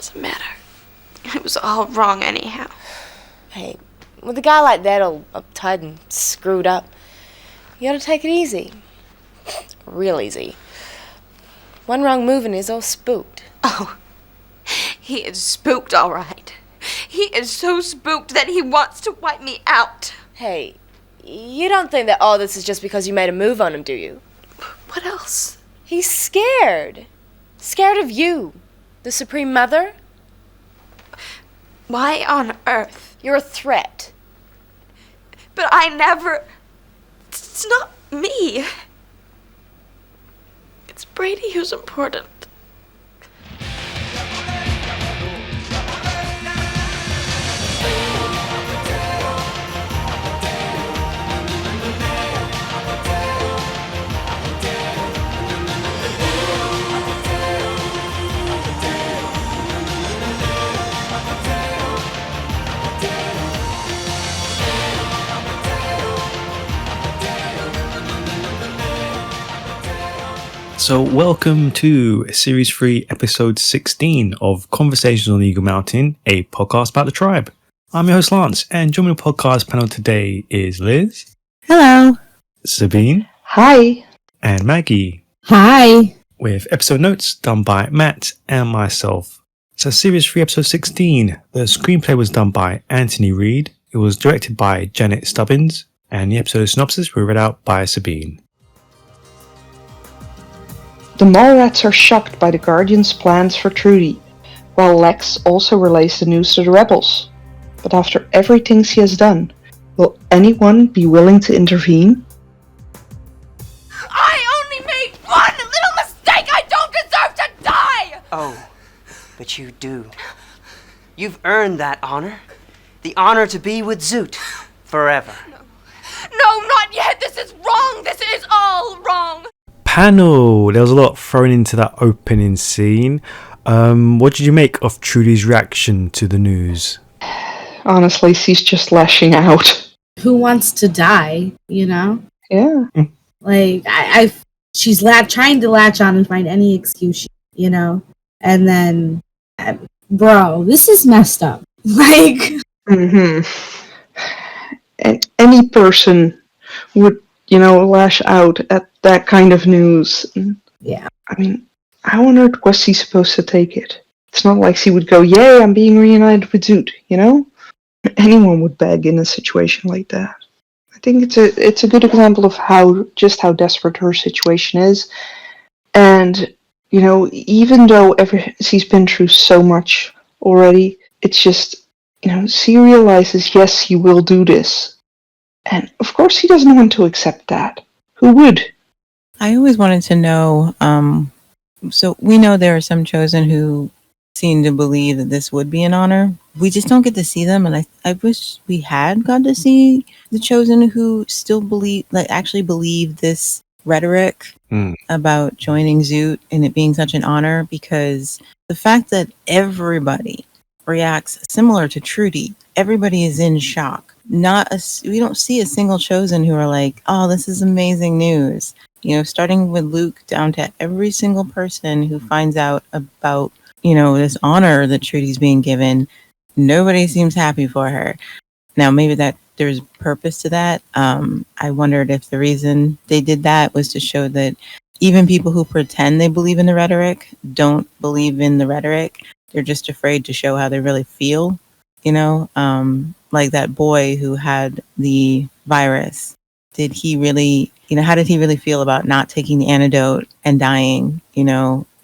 Doesn't matter. It was all wrong anyhow. Hey, with a guy like that all uptight and screwed up, you gotta take it easy. Real easy. One wrong move and he's all spooked. Oh, he is spooked, all right. He is so spooked that he wants to wipe me out. Hey, you don't think that all this is just because you made a move on him, do you? What else? He's scared. Scared of you, the Supreme Mother. Why on earth? You're a threat. But I never... It's not me. It's Brady who's important. So welcome to Series 3, Episode 16 of Conversations on the Eagle Mountain, a podcast about the tribe. I'm your host Lance, and joining the podcast panel today is Liz. Hello. Sabine. Hi. And Maggie. Hi. With episode notes done by Matt and myself. So Series 3, Episode 16. The screenplay was done by Anthony Reed. It was directed by Janet Stubbins. And the episode synopsis were read out by Sabine. The Mallrats are shocked by the Guardian's plans for Trudy, while Lex also relays the news to the rebels. But after everything she has done, will anyone be willing to intervene? I only made one little mistake! I don't deserve to die! Oh, but you do. You've earned that honor. The honor to be with Zoot forever. No, not yet! This is wrong! This is all wrong! Panel. There was a lot thrown into that opening scene. What did you make of Trudy's reaction to the news? Honestly, she's just lashing out. Who wants to die, you know? Yeah. Like, she's trying to latch on and find any excuse, you know? And then, bro, this is messed up. Like... Mm-hmm. And any person would, lash out at that kind of news. Yeah. I mean, how on earth was she supposed to take it? It's not like she would go, yay, I'm being reunited with Zoot, you know? Anyone would beg in a situation like that. I think it's a good example of how desperate her situation is. And, even though she's been through so much already, it's just, she realizes, yes, he will do this. And of course he doesn't want to accept that. Who would? I always wanted to know, so we know there are some chosen who seem to believe that this would be an honor. We just don't get to see them, and I wish we had got to see the chosen who still actually believe this rhetoric about joining Zoot and it being such an honor, because the fact that everybody reacts similar to Trudy, everybody is in shock. We don't see a single chosen who are like, oh, this is amazing news. Starting with Luke down to every single person who finds out about, this honor that Trudy's being given, nobody seems happy for her. Now, maybe that there's purpose to that. I wondered if the reason they did that was to show that even people who pretend they believe in the rhetoric don't believe in the rhetoric. They're just afraid to show how they really feel, like that boy who had the virus. Did he really, how did he really feel about not taking the antidote and dying?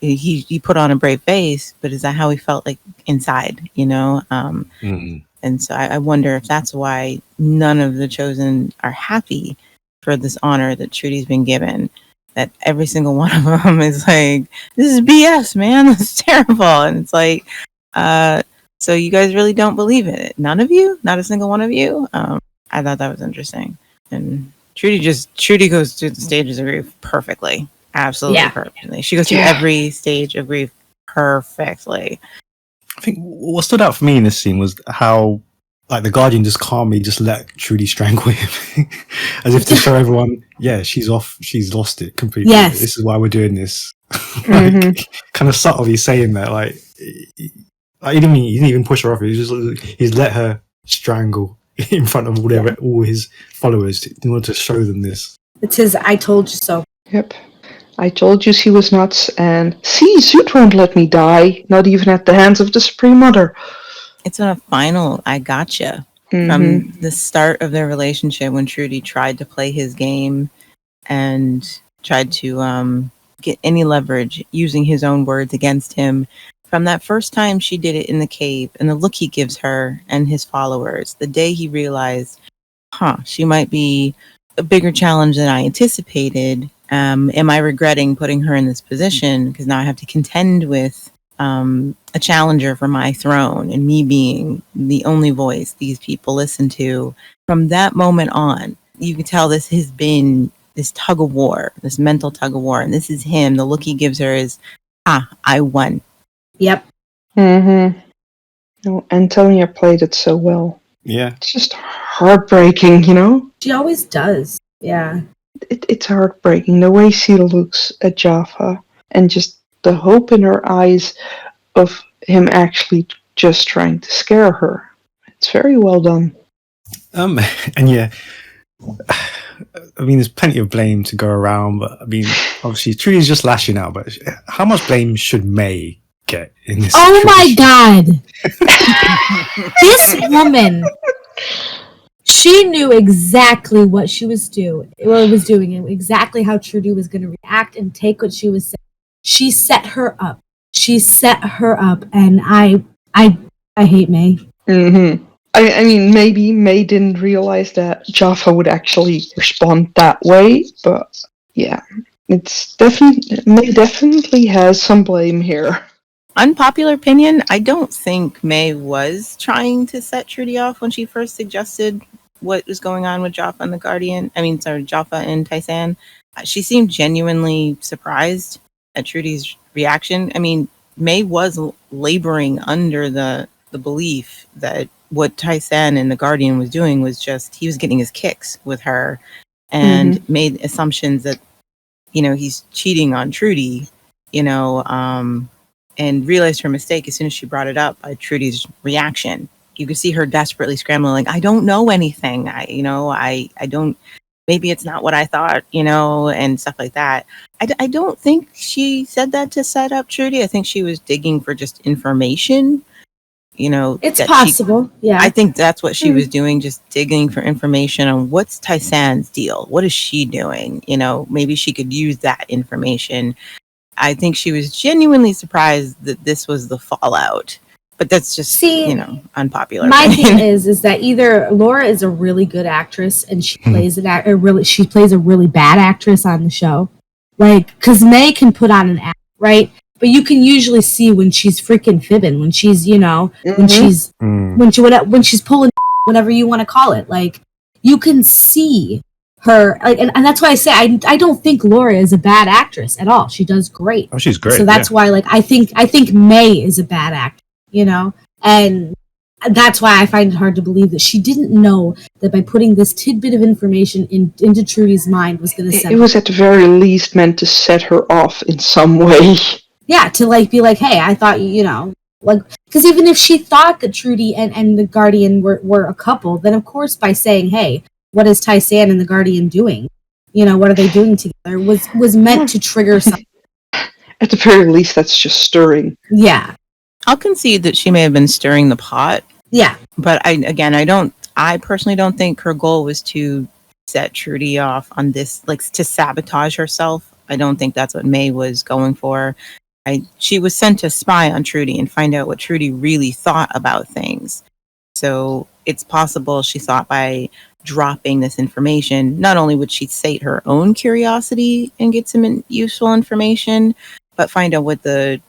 He put on a brave face, but is that how he felt like inside, And so I wonder if that's why none of the chosen are happy for this honor that Trudy's been given. That every single one of them is like, this is BS, man. This is terrible. And it's like, so you guys really don't believe in it? None of you? Not a single one of you? I thought that was interesting. And Trudy goes through the stages of grief perfectly. Absolutely perfectly. She goes through every stage of grief perfectly. I think what stood out for me in this scene was how, like, the Guardian just calmly just let Trudy strangle him. As if to show everyone, she's off, she's lost it completely. Yes. This is why we're doing this. Kind of subtly saying that, like, He didn't even push her off. He's let her strangle in front of all his followers in order to show them this. It's his "I told you so." Yep. I told you she was nuts, and see, Zoot won't let me die, not even at the hands of the Supreme Mother. It's a final "I gotcha" from the start of their relationship when Trudy tried to play his game and tried to get any leverage using his own words against him. From that first time she did it in the cave and the look he gives her and his followers, the day he realized, she might be a bigger challenge than I anticipated. Am I regretting putting her in this position? Because now I have to contend with a challenger for my throne and me being the only voice these people listen to. From that moment on, you can tell this has been this tug of war, this mental tug of war. And this is him. The look he gives her is, I won. Yep. No, Antonia played it so well. Yeah. It's just heartbreaking, you know? She always does. Yeah. It's heartbreaking the way she looks at Jaffa and just the hope in her eyes of him actually just trying to scare her. It's very well done. And yeah, I mean, there's plenty of blame to go around, but I mean, obviously, Trudy's just lashing out. But how much blame should May get in this? Oh my God! This woman, she knew exactly what she was doing, and exactly how Trudy was going to react and take what she was saying. She set her up. And I hate May. I mean, maybe May didn't realize that Jaffa would actually respond that way, but yeah, May definitely has some blame here. Unpopular opinion, I don't think May was trying to set Trudy off when she first suggested what was going on with Jaffa and the Guardian. Jaffa and Tysan. She seemed genuinely surprised at Trudy's reaction. I mean, May was laboring under the belief that what Tysan and the Guardian was doing was just, he was getting his kicks with her and made assumptions that, he's cheating on Trudy, and realized her mistake as soon as she brought it up by Trudy's reaction. You could see her desperately scrambling, like, I don't know anything. I don't, maybe it's not what I thought, and stuff like that. I don't think she said that to set up Trudy. I think she was digging for just information. It's possible. Yeah. I think that's what she was doing, just digging for information on what's Tysan's deal. What is she doing? Maybe she could use that information. I think she was genuinely surprised that this was the fallout. But that's just, unpopular. My thing is that either Laura is a really good actress and she plays she plays a really bad actress on the show. Like, because May can put on an act, right? But you can usually see when she's freaking fibbing, when she's, when she's pulling, whatever you want to call it. Like, you can see her, like, and that's why I say I don't think Laura is a bad actress at all. She does great. Oh, she's great. So that's why, like, I think May is a bad actor, and that's why I find it hard to believe that she didn't know that by putting this tidbit of information into Trudy's mind was going to set. It was at the very least meant to set her off in some way. Yeah, to like be like, hey, I thought like, because even if she thought that Trudy and the Guardian were a couple, then of course by saying, hey, what is Tysan and the Guardian doing? What are they doing together? Was meant to trigger something. At the very least, that's just stirring. Yeah. I'll concede that she may have been stirring the pot. Yeah. But I personally don't think her goal was to set Trudy off on this, like, to sabotage herself. I don't think that's what May was going for. She was sent to spy on Trudy and find out what Trudy really thought about things. So it's possible she thought by dropping this information, not only would she sate her own curiosity and get some useful information, but find out what the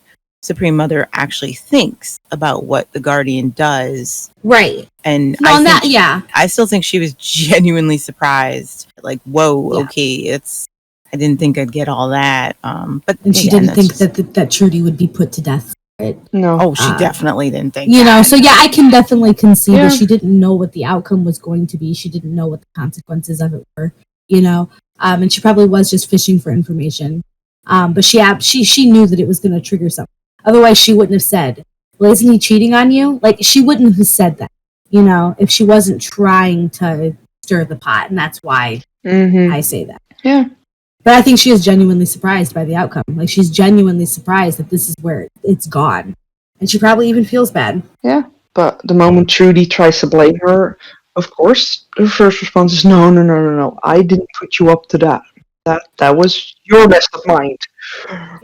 Supreme Mother actually thinks about what the Guardian does. Right. And I still think she was genuinely surprised. Like, whoa, okay, I didn't think I'd get all that. But she didn't think that Trudy would be put to death. Right? No. Oh, she definitely didn't think So yeah, I can definitely concede that she didn't know what the outcome was going to be. She didn't know what the consequences of it were, and she probably was just fishing for information. But she knew that it was going to trigger something. Otherwise, she wouldn't have said, well, isn't he cheating on you? Like, she wouldn't have said that, you know, if she wasn't trying to stir the pot. And that's why Mm-hmm. I say that. Yeah. But I think she is genuinely surprised by the outcome. Like, she's genuinely surprised that this is where it's gone. And she probably even feels bad. Yeah. But the moment Trudy tries to blame her, of course, her first response is, no. I didn't put you up to that. That was your mess of mind.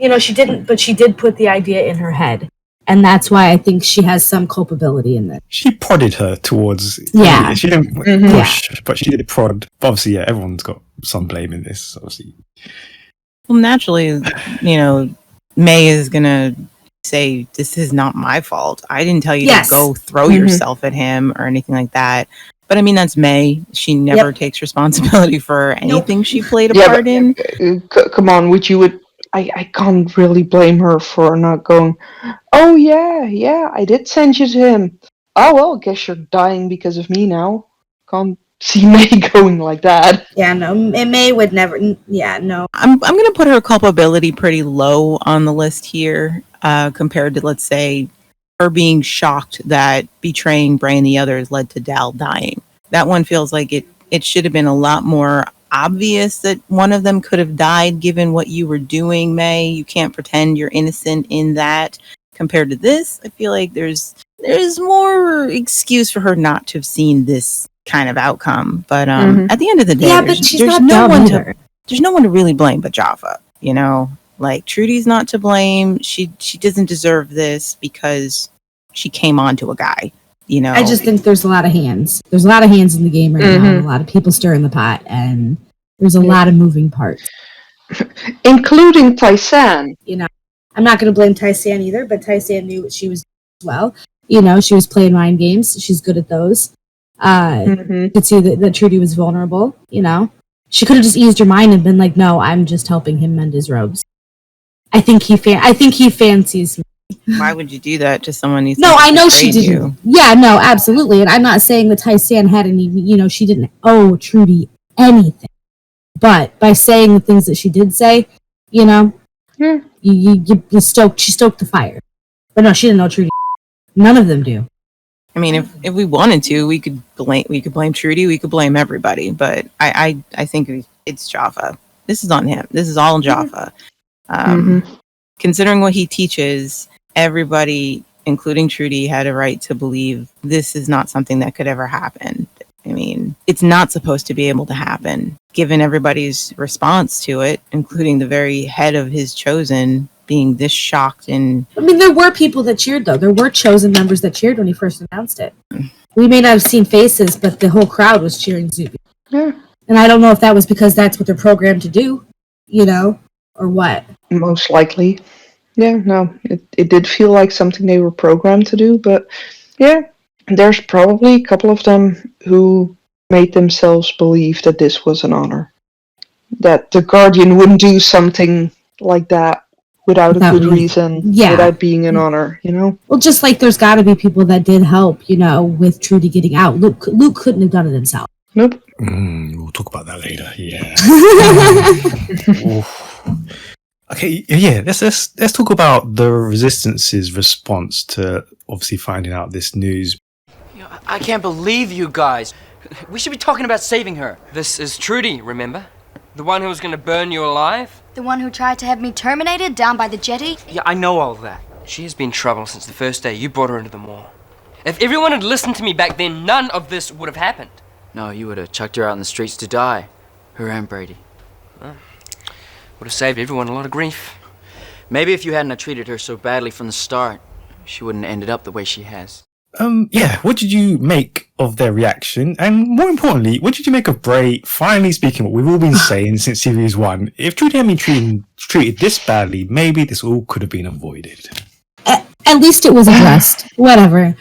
You know, she didn't, but she did put the idea in her head. And that's why I think she has some culpability in this. She prodded her towards. Yeah. She didn't Mhm. push, but she did prod. But obviously, yeah, everyone's got some blame in this. Obviously. Well, naturally, you know, May is gonna say, "This is not my fault. I didn't tell you Yes. to go throw Mhm. yourself at him or anything like that." But I mean, that's May. She never takes responsibility for anything she played a Yeah, part in. Come on, I can't really blame her for not going, oh yeah, I did send you to him. Oh well, guess you're dying because of me now. Can't see May going like that. Yeah, no, May would never. Yeah, no. I'm gonna put her culpability pretty low on the list here, compared to, let's say, her being shocked that betraying Bray and the others led to Dal dying. That one feels like it should have been a lot more obvious that one of them could have died given what you were doing, May. You can't pretend you're innocent in that. Compared to this, I feel like there's more excuse for her not to have seen this kind of outcome. But at the end of the day, Yeah, but she's not no dumb one either. there's no one to really blame but Jaffa, you know? Like, Trudy's not to blame. She doesn't deserve this because she came on to a guy, you know? I just think there's a lot of hands. There's a lot of hands in the game right now, and a lot of people stirring the pot, and there's a lot of moving parts. Including Tysan. You know, I'm not going to blame Tysan either, but Tysan knew what she was doing as well. You know, she was playing mind games. She's good at those. You could see that Trudy was vulnerable, you know? She could have just eased her mind and been like, no, I'm just helping him mend his robes. I think he fancies me. Why would you do that to someone who No, I know she betrayed didn't. you? Yeah, no, absolutely. And I'm not saying that Tysan had any, you know, she didn't owe Trudy anything. But by saying the things that she did say, you know, you stoked, she stoked the fire. But no, she didn't know Trudy. None of them do. I mean, if we wanted to, we could blame Trudy, we could blame everybody, but I think it's Jaffa. This is on him. This is all Jaffa. Considering what he teaches, everybody, including Trudy, had a right to believe this is not something that could ever happen. I mean, it's not supposed to be able to happen, given everybody's response to it, including the very head of his chosen being this shocked. And I mean, there were people that cheered, though. There were chosen members that cheered when he first announced it. We may not have seen faces, but the whole crowd was cheering Zuby. Yeah. And I don't know if that was because that's what they're programmed to do, you know, or what. Most likely. Yeah, no, it did feel like something they were programmed to do, but yeah, there's probably a couple of them who made themselves believe that this was an honor. That the Guardian wouldn't do something like that without a good reason, without being an honor, you know? Well, just like there's got to be people that did help, you know, with Trudy getting out. Luke couldn't have done it himself. Nope. We'll talk about that later. Yeah. Okay. Yeah. Let's talk about the Resistance's response to obviously finding out this news. I can't believe you guys. We should be talking about saving her. This is Trudy, remember? The one who was going to burn you alive? The one who tried to have me terminated down by the jetty? Yeah, I know all that. She has been trouble since the first day you brought her into the mall. If everyone had listened to me back then, none of this would have happened. No, you would have chucked her out in the streets to die. Her and Brady. Well, would have saved everyone a lot of grief. Maybe if you hadn't treated her so badly from the start, she wouldn't have ended up the way she has. Yeah, what did you make of their reaction? And more importantly, what did you make of Bray finally speaking what we've all been saying since Series 1? If Trudy had been treated this badly, maybe this all could have been avoided. At least it was addressed. Whatever.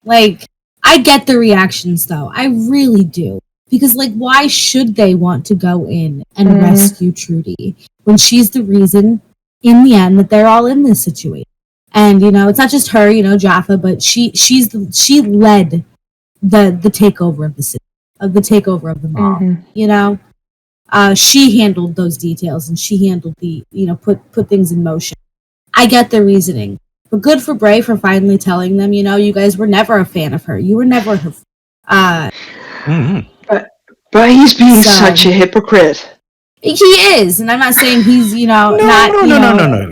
Like, I get the reactions, though. I really do. Because, like, why should they want to go in and rescue Trudy when she's the reason, in the end, that they're all in this situation? And, you know, it's not just her, you know, Jaffa, but she led the takeover of the city, of the takeover of the mall. You know, she handled those details and she handled the, you know, put things in motion. I get the reasoning, But good for Bray for finally telling them, you guys were never a fan of her. You were never her. But he's being such a hypocrite. He is, and I'm not saying he's, No.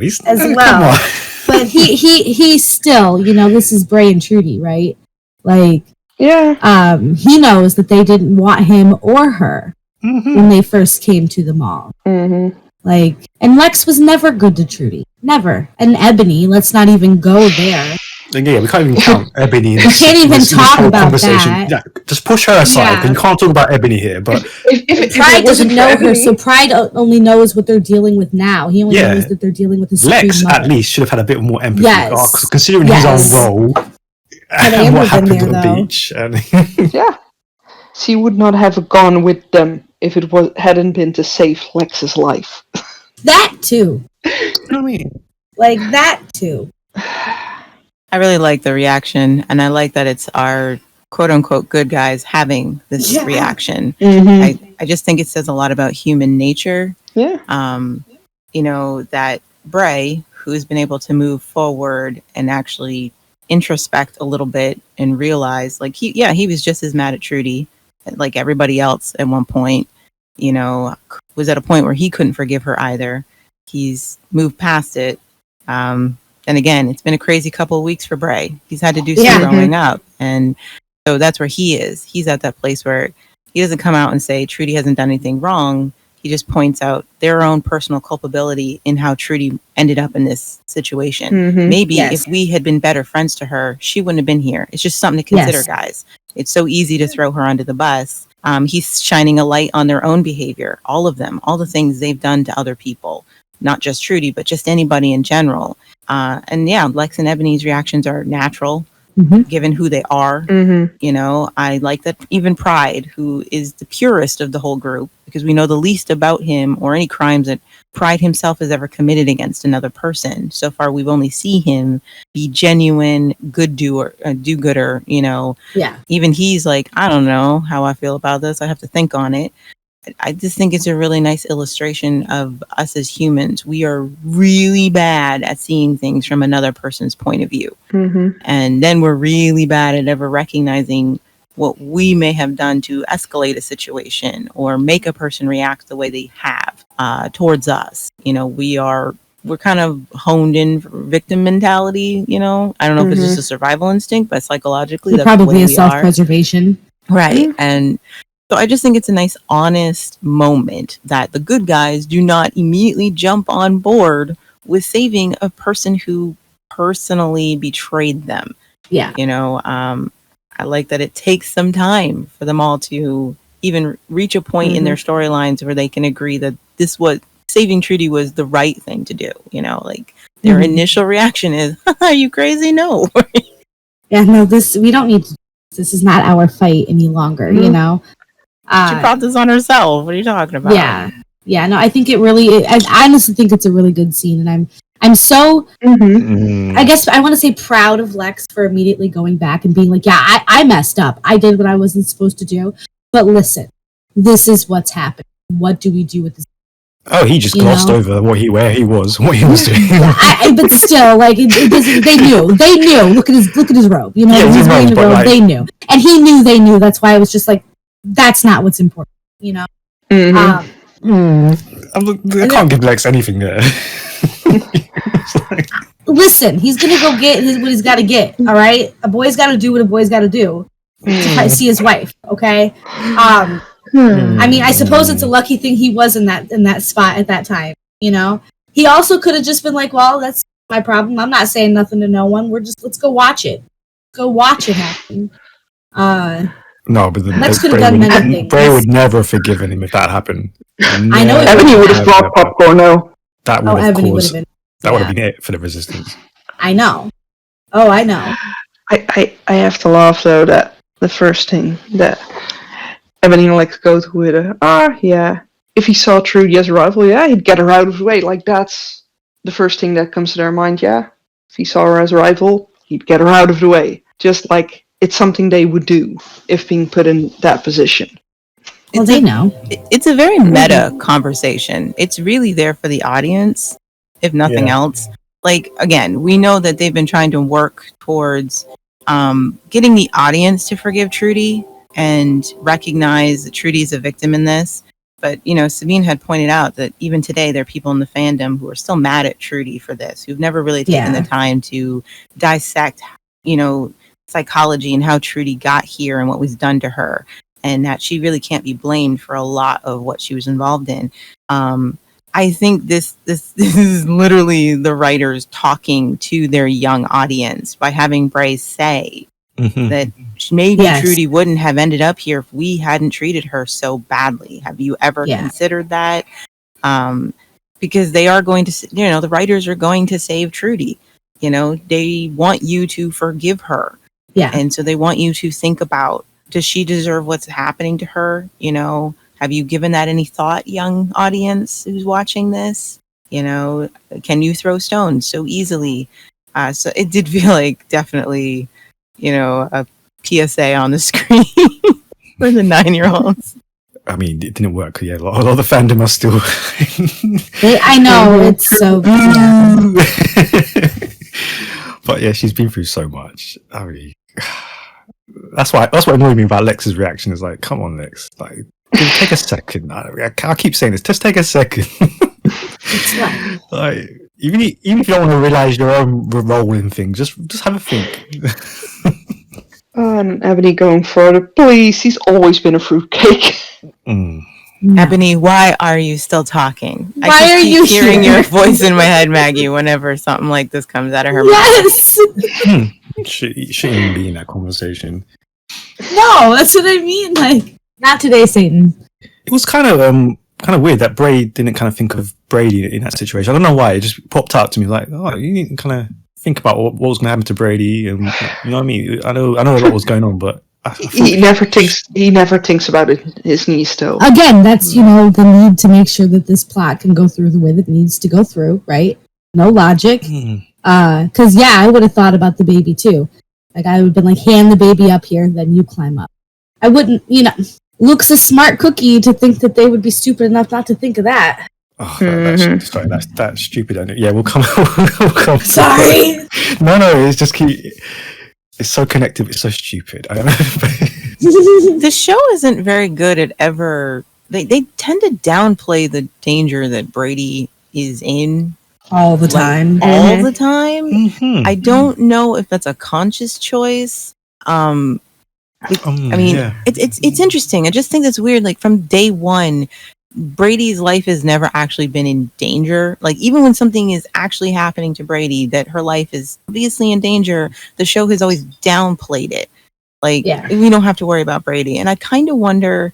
He's, as come well. on. But he's still, this is Bray and Trudy, right? Like, Yeah. he knows that they didn't want him or her when they first came to the mall. Mm-hmm. Like, and Lex was never good to Trudy. Never. And Ebony, let's not even go there. Yeah, we can't even count Ebony. We can't even talk about that. Yeah, just push her aside. Yeah. You can't talk about Ebony here. But if Pride doesn't know her, Ebony, so Pride only knows what they're dealing with now. He only knows that they're dealing with his Lex mother. at least should have had a bit more empathy. Yes. Considering his own role and what happened on the beach. Yeah. She would not have gone with them if it hadn't been to save Lex's life. That too. You know what I mean? Like that too. I really like the reaction, and I like that it's our quote-unquote good guys having this reaction. Mm-hmm. I just think it says a lot about human nature. Yeah. That Bray, who's been able to move forward and actually introspect a little bit and realize, like, he was just as mad at Trudy, like everybody else at one point, was at a point where he couldn't forgive her either. He's moved past it. And again, it's been a crazy couple of weeks for Bray. He's had to do some growing up. And so that's where he is. He's at that place where he doesn't come out and say Trudy hasn't done anything wrong. He just points out their own personal culpability in how Trudy ended up in this situation. Mm-hmm. Maybe if we had been better friends to her, she wouldn't have been here. It's just something to consider, guys. It's so easy to throw her under the bus. He's shining a light on their own behavior, all of them, all the things they've done to other people, not just Trudy, but just anybody in general. Lex and Ebony's reactions are natural, given who they are. I like that even Pride, who is the purest of the whole group, because we know the least about him or any crimes that Pride himself has ever committed against another person. So far, we've only seen him be genuine, do-gooder, Yeah. Even he's like, I don't know how I feel about this. I have to think on it. I just think it's a really nice illustration of us as humans. We are really bad at seeing things from another person's point of view. Mm-hmm. And then we're really bad at ever recognizing what we may have done to escalate a situation or make a person react the way they have towards us. We're kind of honed in for victim mentality, I don't know if it's just a survival instinct, but psychologically that's probably the way a we self-preservation. are. Right. And so I just think it's a nice, honest moment that the good guys do not immediately jump on board with saving a person who personally betrayed them. Yeah. I like that it takes some time for them all to even reach a point in their storylines where they can agree that saving Trudy was the right thing to do. Their initial reaction is, are you crazy? No. Yeah, no, we don't need to. This is not our fight any longer, She brought this on herself. What are you talking about? Yeah. No, I think I honestly think it's a really good scene, and I'm so, I guess I want to say proud of Lex for immediately going back and being like, yeah, I messed up. I did what I wasn't supposed to do. But listen, this is what's happening. What do we do with this? Oh, he just glossed over what he was doing. But still, like it doesn't. They knew. Look at his robe. He's wearing the robe. They knew, and he knew they knew. That's why I was just like, that's not what's important. I can't give Lex anything there. Listen, he's gonna go get what he's got to get. All right, a boy's got to do what a boy's got to do to see his wife. Okay. I mean, I suppose it's a lucky thing he was in that spot at that time. He also could have just been like, well, that's my problem. I'm not saying nothing to no one. Let's go watch it. Go watch it happen. No, but Lex could have done many things. Bray would never have forgiven him if that happened. I know. Ebony would have brought popcorn, though. That would have been it for the resistance. I know. Oh, I know. I have to laugh, though, that the first thing that Ebony and Lex go to with her, if he saw Trudy as a rival, he'd get her out of the way. Like, that's the first thing that comes to their mind, If he saw her as a rival, he'd get her out of the way. Just like, it's something they would do if being put in that position. Well, they know. It's a very meta conversation. It's really there for the audience, if nothing else. like, again, we know that they've been trying to work towards getting the audience to forgive Trudy and recognize that Trudy is a victim in this. But, Sabine had pointed out that even today there are people in the fandom who are still mad at Trudy for this, who've never really taken the time to dissect, psychology and how Trudy got here and what was done to her, and that she really can't be blamed for a lot of what she was involved in. I think this is literally the writers talking to their young audience by having Bray say that maybe Trudy wouldn't have ended up here if we hadn't treated her so badly. Have you ever considered that? Because they are going to, the writers are going to save Trudy. They want you to forgive her. Yeah. And so they want you to think about, does she deserve what's happening to her? Have you given that any thought, young audience who's watching this? Can you throw stones so easily? So it did feel like definitely, a PSA on the screen for the 9-year-olds. I mean, it didn't work. Yeah, a lot of the fandom are still. I know, it's so. But yeah, she's been through so much. I mean, that's what annoyed me about Lex's reaction. Is like, come on, Lex, like, take a second. I keep saying this. Just take a second. Like, even if you don't want to realize your own role in things, just have a think. And Ebony going further. Please, he's always been a fruitcake. Ebony, why are you still talking? Why are you hearing your voice in my head, Maggie, whenever something like this comes out of her mouth? She shouldn't even be in that conversation. No, that's what I mean. Like, not today, Satan. It was kind of weird that Brady didn't kind of think of Brady in that situation. I don't know why. It just popped out to me like, oh, you need to kind of think about what was going to happen to Brady, and you know what I mean. I know a lot was going on, but he never thinks about it. His niece still. Again, that's the need to make sure that this plot can go through the way that it needs to go through, right? No logic. Because I would have thought about the baby too. Like, I would have been like, hand the baby up here, then you climb up. I wouldn't, Luke's a smart cookie to think that they would be stupid enough not to think of that. Oh, that's stupid. Yeah, we'll come. Sorry. No, it's just it's so connected. It's so stupid. I don't know. The show isn't very good at ever. They tend to downplay the danger that Brady is in all the time. The time. I don't know if that's a conscious choice. I mean, it's interesting. I just think that's weird. Like, from day one, Brady's life has never actually been in danger. Like, even when something is actually happening to Brady, that her life is obviously in danger, the show has always downplayed it. Like, we don't have to worry about Brady. And I kind of wonder,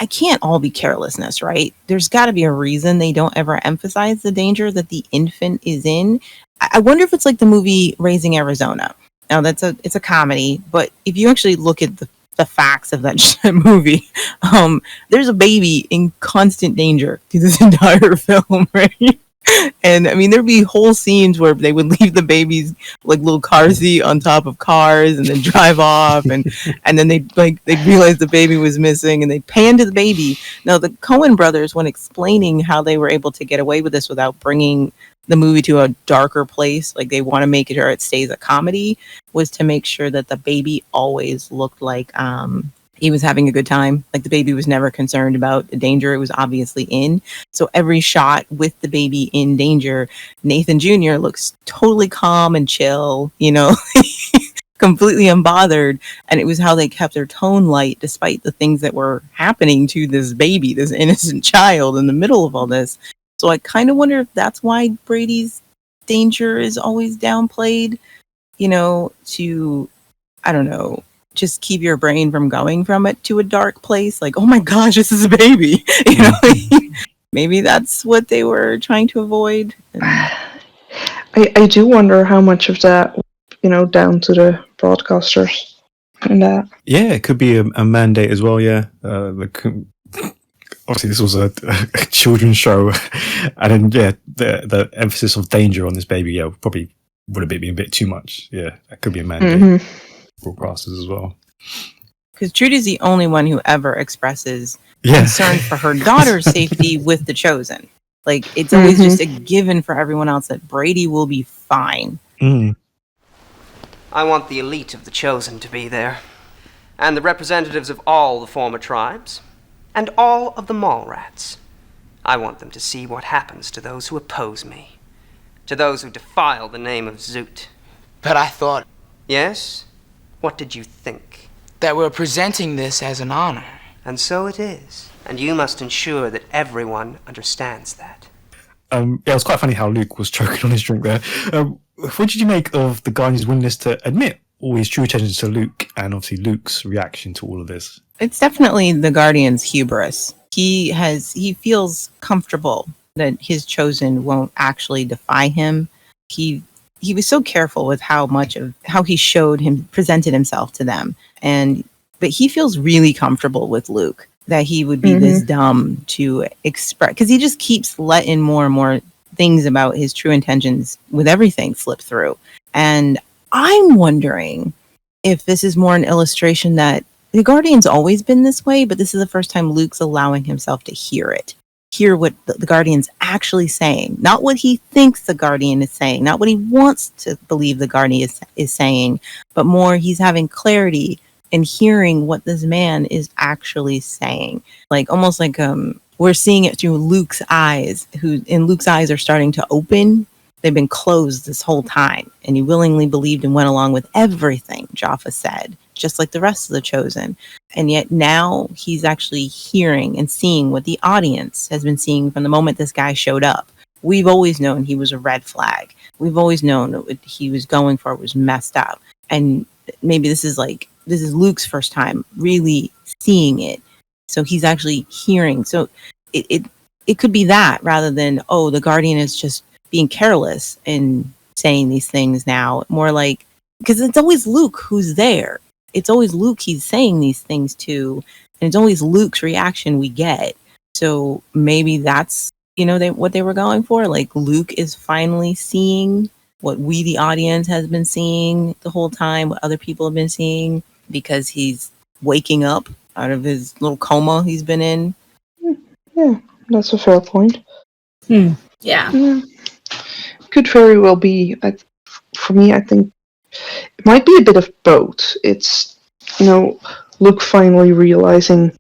I can't all be carelessness, right? There's got to be a reason they don't ever emphasize the danger that the infant is in. I wonder if it's like the movie Raising Arizona. Now, it's a comedy, but if you actually look at the facts of that movie, there's a baby in constant danger through this entire film, right? And I mean, there'd be whole scenes where they would leave the babies like little car seat on top of cars and then drive off, and then they'd realize the baby was missing and they pan to the baby. Now, the Coen brothers, when explaining how they were able to get away with this without bringing the movie to a darker place, like they want to make sure it stays a comedy, was to make sure that the baby always looked like he was having a good time. Like, the baby was never concerned about the danger it was obviously in. So every shot with the baby in danger, Nathan Jr. looks totally calm and chill, completely unbothered. And it was how they kept their tone light despite the things that were happening to this baby, this innocent child in the middle of all this. So I kind of wonder if that's why Brady's danger is always downplayed, to, I don't know, just keep your brain from going from it to a dark place. Like, oh my gosh, this is a baby. Maybe that's what they were trying to avoid. I do wonder how much of that, down to the broadcasters and that. Yeah, it could be a mandate as well. Yeah, obviously this was a children's show, and then the emphasis of danger on this baby, probably would have been a bit too much. Yeah, that could be a mandate. Broadcasters as well. Because Trudy's the only one who ever expresses concern for her daughter's safety with the Chosen. Like, it's always just a given for everyone else that Brady will be fine. I want the elite of the Chosen to be there, and the representatives of all the former tribes, and all of the mall rats. I want them to see what happens to those who oppose me, to those who defile the name of Zoot. But I thought Yes? What did you think? that we're presenting this as an honor. And so it is, and you must ensure that everyone understands that. Yeah, it was quite funny how Luke was choking on his drink there. What did you make of the Guardian's willingness to admit all his true intentions to Luke, and obviously Luke's reaction to all of this? It's definitely the Guardian's hubris. He feels comfortable that his chosen won't actually defy him. He was so careful with how he presented himself to them. But he feels really comfortable with Luke, that he would be this dumb to express, because he just keeps letting more and more things about his true intentions with everything slip through. And I'm wondering if this is more an illustration that the Guardian's always been this way, but this is the first time Luke's allowing himself to hear what the Guardian's actually saying, not what he thinks the Guardian is saying, not what he wants to believe the Guardian is saying, but more he's having clarity and hearing what this man is actually saying. Like, almost like we're seeing it through Luke's eyes, Luke's eyes are starting to open. They've been closed this whole time, and he willingly believed and went along with everything Jaffa said, just like the rest of the Chosen. And yet now he's actually hearing and seeing what the audience has been seeing from the moment this guy showed up. We've always known he was a red flag. We've always known that what he was going for was messed up. And maybe this is Luke's first time really seeing it. So he's actually hearing. So it could be that, rather than, oh, the Guardian is just being careless and saying these things now. More like, because it's always Luke who's there. It's always Luke he's saying these things to, and it's always Luke's reaction we get. So maybe that's, what they were going for. Like, Luke is finally seeing what we, the audience, has been seeing the whole time, what other people have been seeing, because he's waking up out of his little coma he's been in. Yeah, that's a fair point. Yeah. Could very well be. For me, I think it might be a bit of both. It's, Luke finally realizing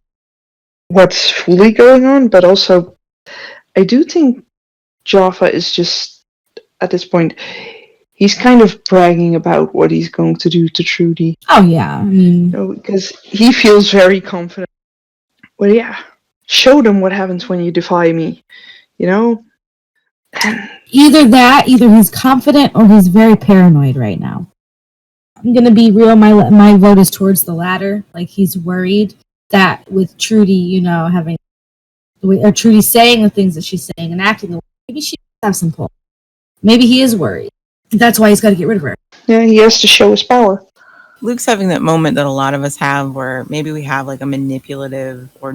what's fully going on, but also I do think Jaffa is just, at this point, he's kind of bragging about what he's going to do to Trudy. Oh, yeah. I mean, because he feels very confident. Well, yeah, show them what happens when you defy me, either he's confident or he's very paranoid right now. I'm gonna be real. My vote is towards the latter. Like, he's worried that with Trudy, having, or Trudy saying the things that she's saying and acting the way, maybe she does have some pull. Maybe he is worried. That's why he's got to get rid of her. Yeah, he has to show his power. Luke's having that moment that a lot of us have, where maybe we have like a manipulative or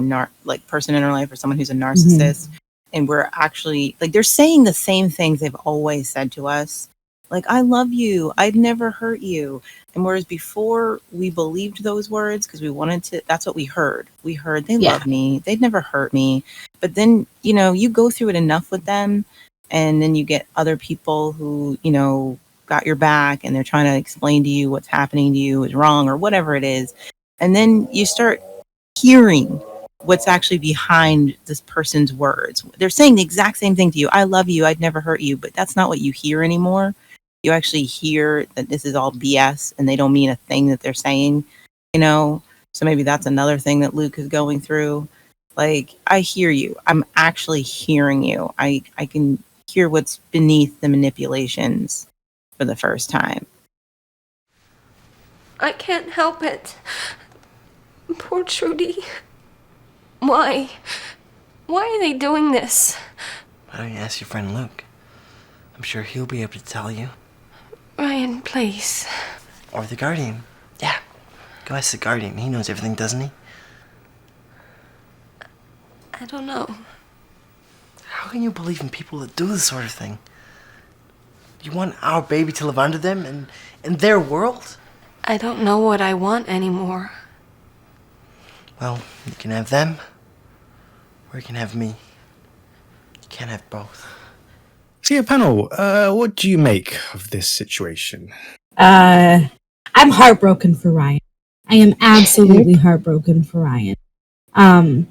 person in our life, or someone who's a narcissist, and we're actually like, they're saying the same things they've always said to us. Like, I love you, I'd never hurt you. And whereas before we believed those words because we wanted to, that's what we heard. We heard they love me, they'd never hurt me. But then, you go through it enough with them, and then you get other people who, got your back, and they're trying to explain to you what's happening to you is wrong or whatever it is. And then you start hearing what's actually behind this person's words. They're saying the exact same thing to you. I love you, I'd never hurt you. But that's not what you hear anymore. You actually hear that this is all BS and they don't mean a thing that they're saying, So maybe that's another thing that Luke is going through. Like, I hear you. I'm actually hearing you. I can hear what's beneath the manipulations for the first time. I can't help it. Poor Trudy. Why? Why are they doing this? Why don't you ask your friend Luke? I'm sure he'll be able to tell you. Ryan, please. Or the Guardian. Yeah, go ask the Guardian. He knows everything, doesn't he? I don't know. How can you believe in people that do this sort of thing? You want our baby to live under them and in their world? I don't know what I want anymore. Well, you can have them, or you can have me. Can't have both. So yeah, panel, what do you make of this situation? I'm heartbroken for Ryan. I am absolutely heartbroken for Ryan. But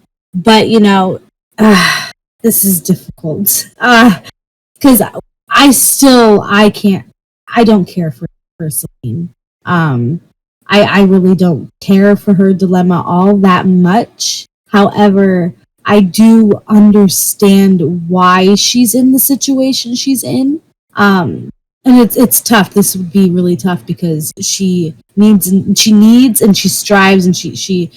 this is difficult. Because I don't care for Salene. I really don't care for her dilemma all that much. However, I do understand why she's in the situation she's in. And it's tough. This would be really tough because she needs and she strives and she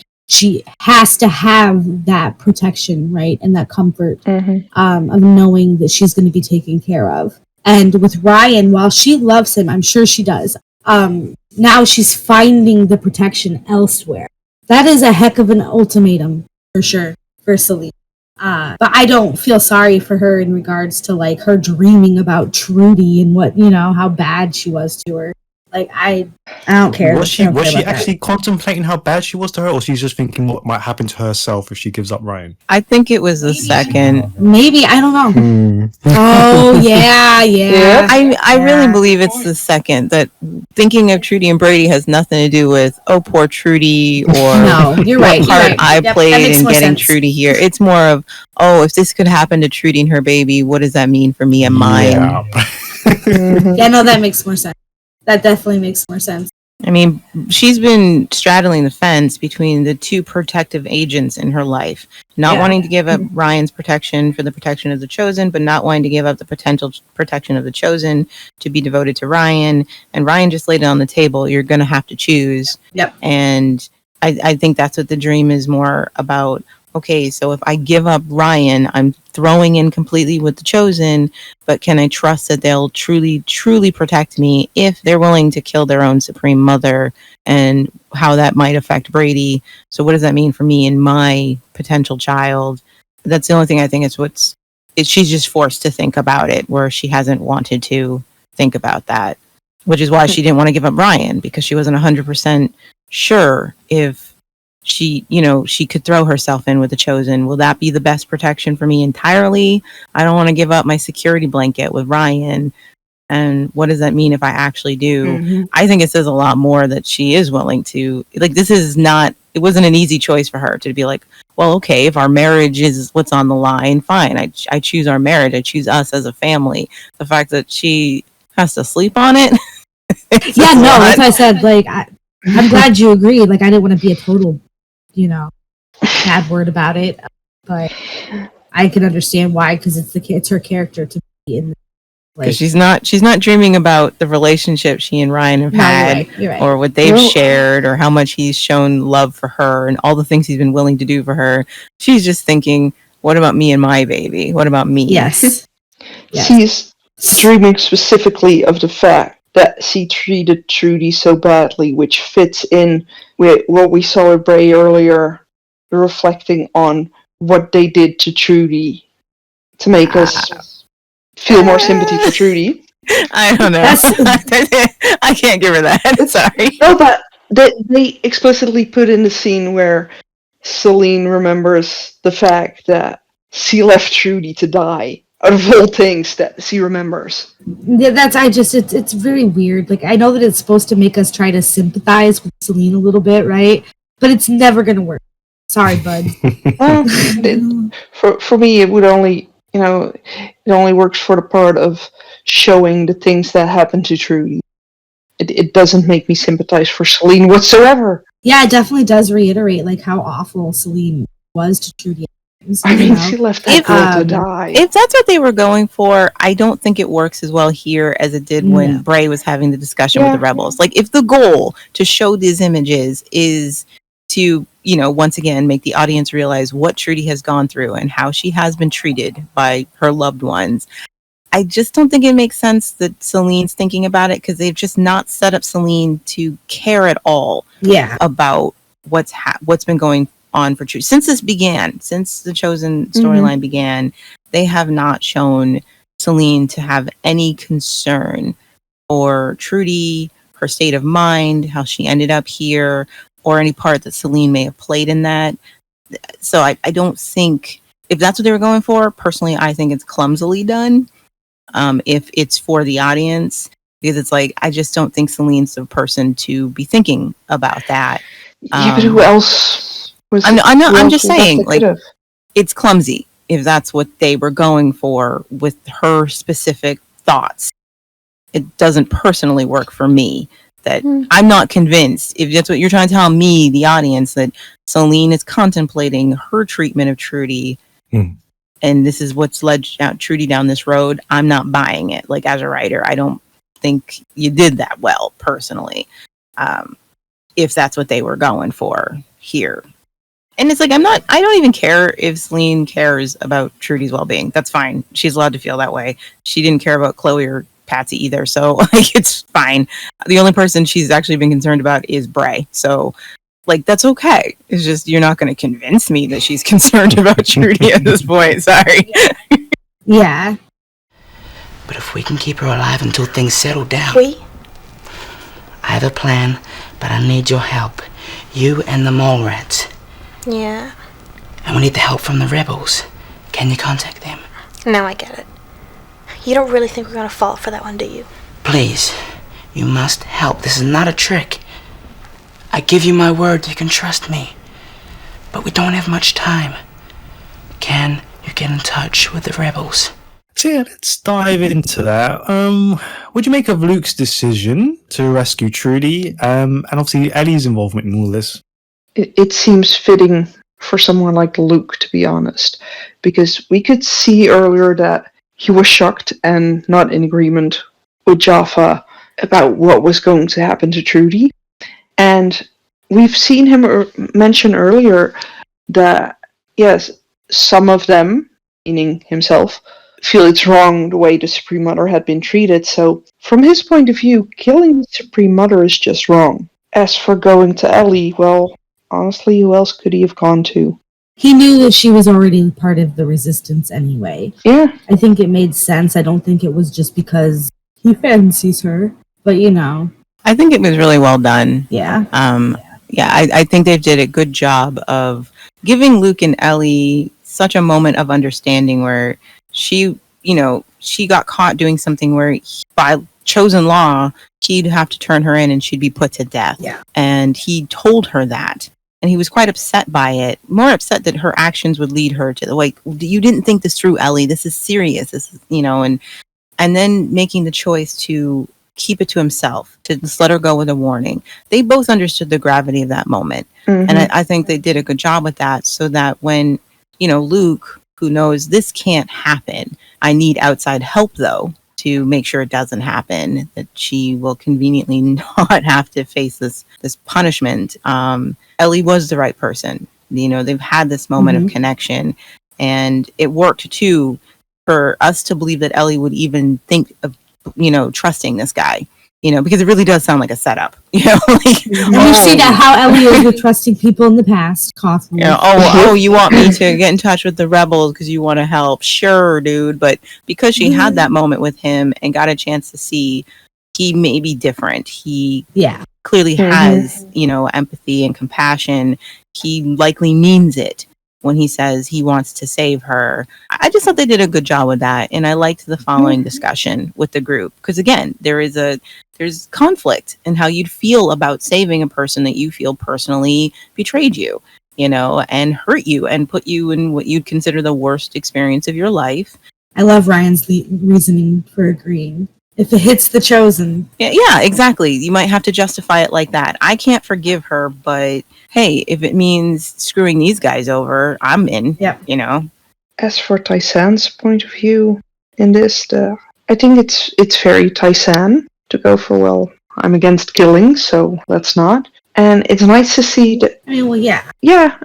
has to have that protection, right? And that comfort of knowing that she's going to be taken care of. And with Ryan, while she loves him, I'm sure she does, now she's finding the protection elsewhere. That is a heck of an ultimatum, for sure, for Salene. But I don't feel sorry for her in regards to like her dreaming about Trudy and what, how bad she was to her. Like I don't care. Was she actually contemplating how bad she was to her, or she's just thinking what might happen to herself if she gives up Ryan? I think it was the second. Maybe, I don't know. Oh yeah. I really believe it's the second, that thinking of Trudy and Brady has nothing to do with, oh, poor Trudy, or no, you're right. what part I Yep, played in getting sense. Trudy here. It's more of, oh, if this could happen to Trudy and her baby, what does that mean for me and mine? Yeah, no, that makes more sense. That definitely makes more sense. I mean, she's been straddling the fence between the two protective agents in her life, not wanting to give up Ryan's protection for the protection of the Chosen, but not wanting to give up the potential protection of the Chosen to be devoted to Ryan. And Ryan just laid it on the table. You're going to have to choose. Yep. And I think that's what the dream is more about. Okay, so if I give up Ryan, I'm throwing in completely with the Chosen, but can I trust that they'll truly, truly protect me if they're willing to kill their own Supreme Mother, and how that might affect Brady? So what does that mean for me and my potential child? That's the only thing I think she's just forced to think about it, where she hasn't wanted to think about that, which is why she didn't want to give up Ryan, because she wasn't 100% sure if she could throw herself in with the Chosen. Will that be the best protection for me entirely? I don't want to give up my security blanket with Ryan. And what does that mean if I actually do? I think it says a lot more that she is willing to, like, it wasn't an easy choice for her to be like, well, okay, if our marriage is what's on the line, fine. I choose our marriage. I choose us as a family. The fact that she has to sleep on it. Yeah, no, as I said, like, I'm glad you agreed. Like, I didn't want to be a total, bad word about it, but I can understand why, because it's her character to be in. Because she's not dreaming about the relationship she and Ryan have had, you're right. or what they've shared, or how much he's shown love for her, and all the things he's been willing to do for her. She's just thinking, what about me and my baby? What about me? Yes. She's dreaming specifically of the fact that she treated Trudy so badly, which fits in with what we saw with Bray earlier, reflecting on what they did to Trudy to make us feel more sympathy for Trudy. I don't know. I can't give her that. Sorry. No, but they explicitly put in the scene where Salene remembers the fact that she left Trudy to die. Out of all things that she remembers. Yeah, it's very weird. Like, I know that it's supposed to make us try to sympathize with Salene a little bit, right? But it's never going to work. Sorry, bud. For me, it would only, it only works for the part of showing the things that happened to Trudy. It doesn't make me sympathize for Salene whatsoever. Yeah, it definitely does reiterate, like, how awful Salene was to Trudy. I mean, she left that girl to die. If that's what they were going for, I don't think it works as well here as it did when Bray was having the discussion with the rebels. Like, if the goal to show these images is to, once again, make the audience realize what Trudy has gone through and how she has been treated by her loved ones, I just don't think it makes sense that Selene's thinking about it, because they've just not set up Salene to care at all about what's been going on for Trudy. Since the Chosen storyline began, they have not shown Salene to have any concern for Trudy, her state of mind, how she ended up here, or any part that Salene may have played in that. So I don't think if that's what they were going for, personally, I think it's clumsily done. If it's for the audience, because it's like, I just don't think Selene's the person to be thinking about that. Yeah, but who else was? I'm just saying, like, it's clumsy if that's what they were going for with her specific thoughts. It doesn't personally work for me. That I'm not convinced, if that's what you're trying to tell me, the audience, that Salene is contemplating her treatment of Trudy, and this is what's led Trudy down this road. I'm not buying it. Like, as a writer, I don't think you did that well, personally. If that's what they were going for here. And it's like, I don't even care if Salene cares about Trudy's well-being. That's fine. She's allowed to feel that way. She didn't care about Chloe or Patsy either, so like, it's fine. The only person she's actually been concerned about is Bray. So, like, that's okay. It's just, you're not going to convince me that she's concerned about Trudy at this point. Sorry. Yeah. But if we can keep her alive until things settle down... I have a plan, but I need your help. You and the mole rats. Yeah. And we need the help from the rebels. Can you contact them? Now I get it. You don't really think we're gonna fall for that one, do you? Please, you must help. This is not a trick. I give you my word you can trust me. But we don't have much time. Can you get in touch with the rebels? So yeah, let's dive into that. What'd you make of Luke's decision to rescue Trudy, and obviously Ellie's involvement in all this? It seems fitting for someone like Luke, to be honest, because we could see earlier that he was shocked and not in agreement with Jaffa about what was going to happen to Trudy. And we've seen him mention earlier that, yes, some of them, meaning himself, feel it's wrong the way the Supreme Mother had been treated. So from his point of view, killing the Supreme Mother is just wrong. As for going to Ellie, well, honestly, who else could he have gone to? He knew that she was already part of the resistance anyway. Yeah. I think it made sense. I don't think it was just because he fancies her. But, you know. I think it was really well done. Yeah. I think they did a good job of giving Luke and Ellie such a moment of understanding where she got caught doing something where by chosen law, he'd have to turn her in and she'd be put to death. Yeah. And he told her that. And he was quite upset by it. More upset that her actions would lead her to, like, you didn't think this through, Ellie. This is serious. This is, and then making the choice to keep it to himself, to just let her go with a warning. They both understood the gravity of that moment. Mm-hmm. And I think they did a good job with that, so that when, Luke, who knows this can't happen, I need outside help, though, to make sure it doesn't happen, that she will conveniently not have to face this punishment. Ellie was the right person. They've had this moment of connection, and it worked too for us to believe that Ellie would even think of, trusting this guy, because it really does sound like a setup, and we've seen how Ellie is with trusting people in the past. Coffee. You want me to get in touch with the rebels because you want to help? Sure, dude. But because she had that moment with him and got a chance to see he may be different. He clearly has, empathy and compassion. He likely means it when he says he wants to save her. I just thought they did a good job with that. And I liked the following discussion with the group. Because again, there's conflict in how you'd feel about saving a person that you feel personally betrayed you, and hurt you and put you in what you'd consider the worst experience of your life. I love Ryan's reasoning for agreeing. If it hits the chosen. Yeah, exactly. You might have to justify it like that. I can't forgive her, but hey, if it means screwing these guys over, I'm in. Yep. As for Taisan's point of view in this, I think it's very Taisan to go for, well, I'm against killing, so let's not. And it's nice to see that. Yeah,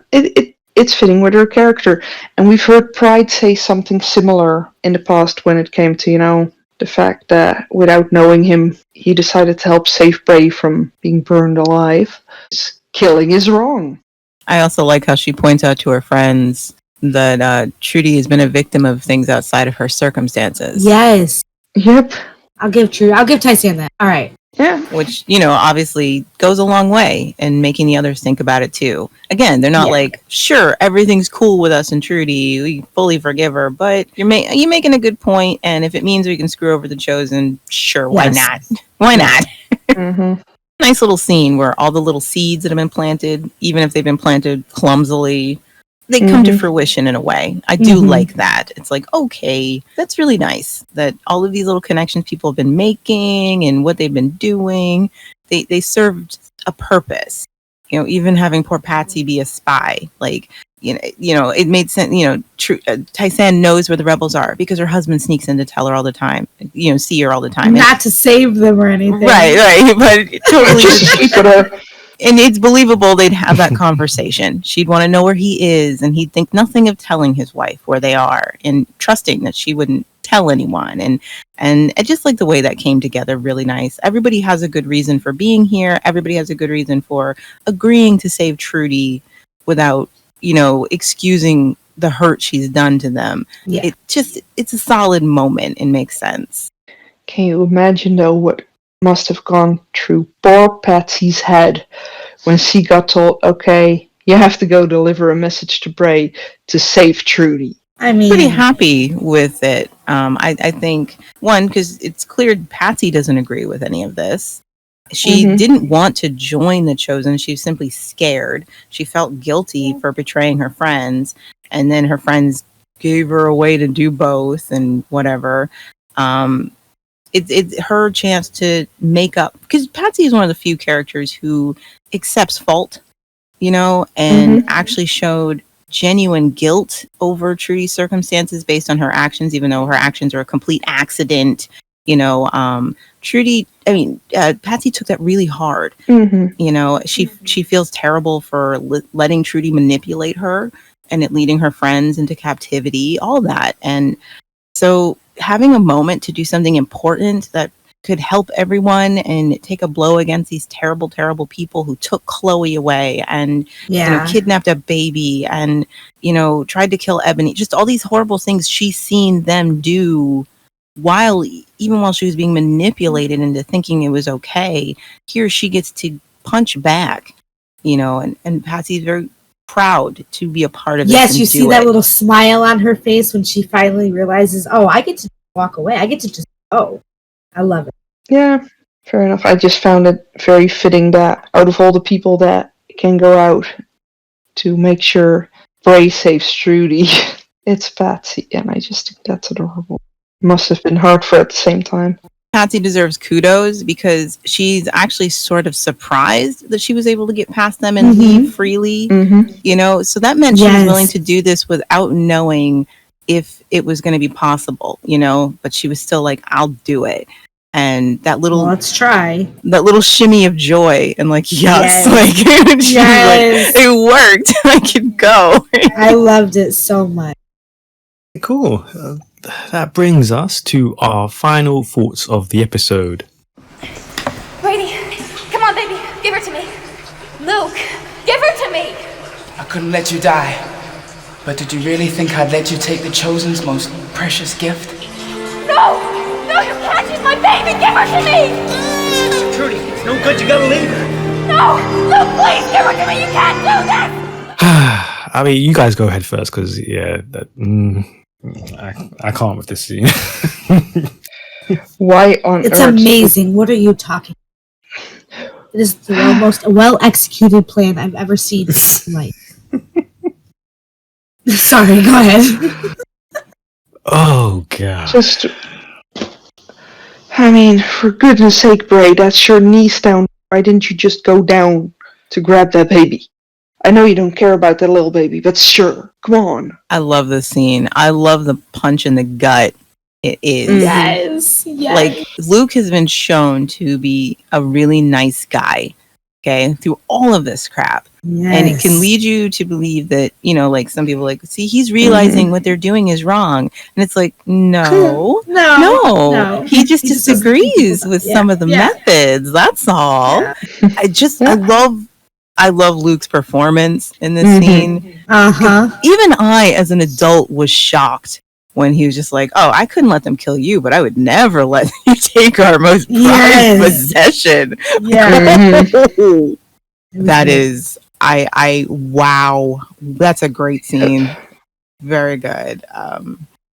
it's fitting with her character. And we've heard Pride say something similar in the past when it came to, the fact that without knowing him, he decided to help save Bray from being burned alive. Killing is wrong. I also like how she points out to her friends that Trudy has been a victim of things outside of her circumstances. Yes. Yep. I'll give Tyson that. All right. Yeah. Which, obviously goes a long way in making the others think about it too. Again, they're not like, sure, everything's cool with us and Trudy, we fully forgive her, but you're making a good point, and if it means we can screw over the Chosen, sure, why not? Why not? Mm-hmm. Nice little scene where all the little seeds that have been planted, even if they've been planted clumsily, they come to fruition in a way. I do like that. It's like, okay, that's really nice that all of these little connections people have been making and what they've been doing, they served a purpose. Even having poor Patsy be a spy, like, it made sense. Tyson knows where the rebels are because her husband sneaks in to tell her all the time, see her all the time. Not to save them or anything. Right, but totally. Just and it's believable they'd have that conversation. She'd want to know where he is, and he'd think nothing of telling his wife where they are, and trusting that she wouldn't tell anyone. And I just like the way that came together. Really nice. Everybody has a good reason for being here. Everybody has a good reason for agreeing to save Trudy without, excusing the hurt she's done to them. Yeah. It's a solid moment and makes sense. Can you imagine, though, what must have gone through poor Patsy's head when she got told, okay, you have to go deliver a message to Bray to save Trudy? I mean, pretty happy with it. I think, one, because it's clear Patsy doesn't agree with any of this. She didn't want to join the Chosen. She was simply scared. She felt guilty for betraying her friends, and then her friends gave her a way to do both and whatever. It's her chance to make up, because Patsy is one of the few characters who accepts fault, and actually showed genuine guilt over Trudy's circumstances based on her actions, even though her actions are a complete accident. Trudy, Patsy took that really hard. She feels terrible for letting Trudy manipulate her and it leading her friends into captivity, all that. And so having a moment to do something important that could help everyone and take a blow against these terrible, terrible people who took Chloe away and kidnapped a baby and tried to kill Ebony. Just all these horrible things she's seen them do while she was being manipulated into thinking it was okay. Here she gets to punch back, and Patsy's very proud to be a part of it. Yes, you see that little smile on her face when she finally realizes, oh, I get to walk away. I get to just go. I love it. Yeah, fair enough. I just found it very fitting that out of all the people that can go out to make sure Bray saves Trudy, it's Patsy, and I just think that's adorable. Must have been hard for her at the same time. Patsy deserves kudos because she's actually sort of surprised that she was able to get past them and leave freely, so that meant she was willing to do this without knowing if it was going to be possible, but she was still like, I'll do it. And that little, let's try that little shimmy of joy and like, yes. Like, it worked. I could go. I loved it so much. Cool. That brings us to our final thoughts of the episode. Brady, come on, baby. Give her to me. Luke, give her to me. I couldn't let you die. But did you really think I'd let you take the Chosen's most precious gift? No! No, you can't. She's my baby. Give her to me. Trudy, it's no good. You gotta leave her. No! Luke, please give her to me. You can't do this. I mean, you guys go ahead first, because, I can't with this scene. Why on It's earth? amazing. What are you talking about? It is the most well-executed plan I've ever seen in my life. Sorry, go ahead. Oh, God. For goodness sake, Bray, that's your knees down. Why didn't you just go down to grab that baby? I know you don't care about that little baby, but sure, come on. I love this scene. I love the punch in the gut it is. Yes. Like, Luke has been shown to be a really nice guy, okay, through all of this crap. Yes. And it can lead you to believe that, like some people like, see, he's realizing what they're doing is wrong. And it's like, no. He just disagrees with some of the methods. That's all. Yeah. I love Luke's performance in this scene. Uh-huh. Even I, as an adult, was shocked when he was just like, "Oh, I couldn't let them kill you, but I would never let you take our most prized possession." Yeah. That is, wow, that's a great scene. Very good. I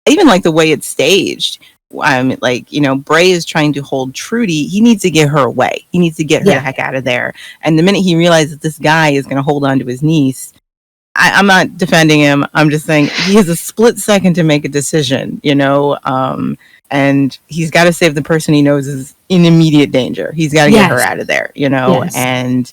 even like the way it's staged. Like, Bray is trying to hold Trudy. He needs to get her away. He needs to get her the heck out of there. And the minute he realizes this guy is going to hold on to his niece, I'm not defending him. I'm just saying he has a split second to make a decision, and he's got to save the person he knows is in immediate danger. He's got to get her out of there, Yes. And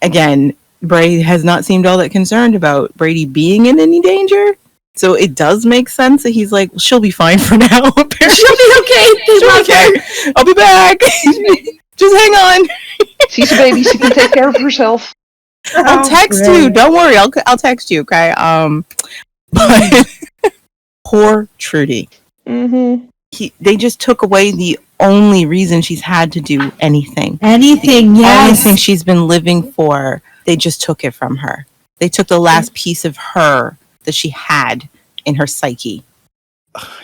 again, Bray has not seemed all that concerned about Brady being in any danger. So it does make sense that he's like, well, she'll be fine for now. She'll be okay. She'll be okay. I'll be back. Just hang on. She's a baby. She can take care of herself. I'll text you. Don't worry. I'll text you. Okay. But poor Trudy. Mm-hmm. They just took away the only reason she's had to do anything. Anything, yes. Anything she's been living for. They just took it from her. They took the last piece of her that she had in her psyche.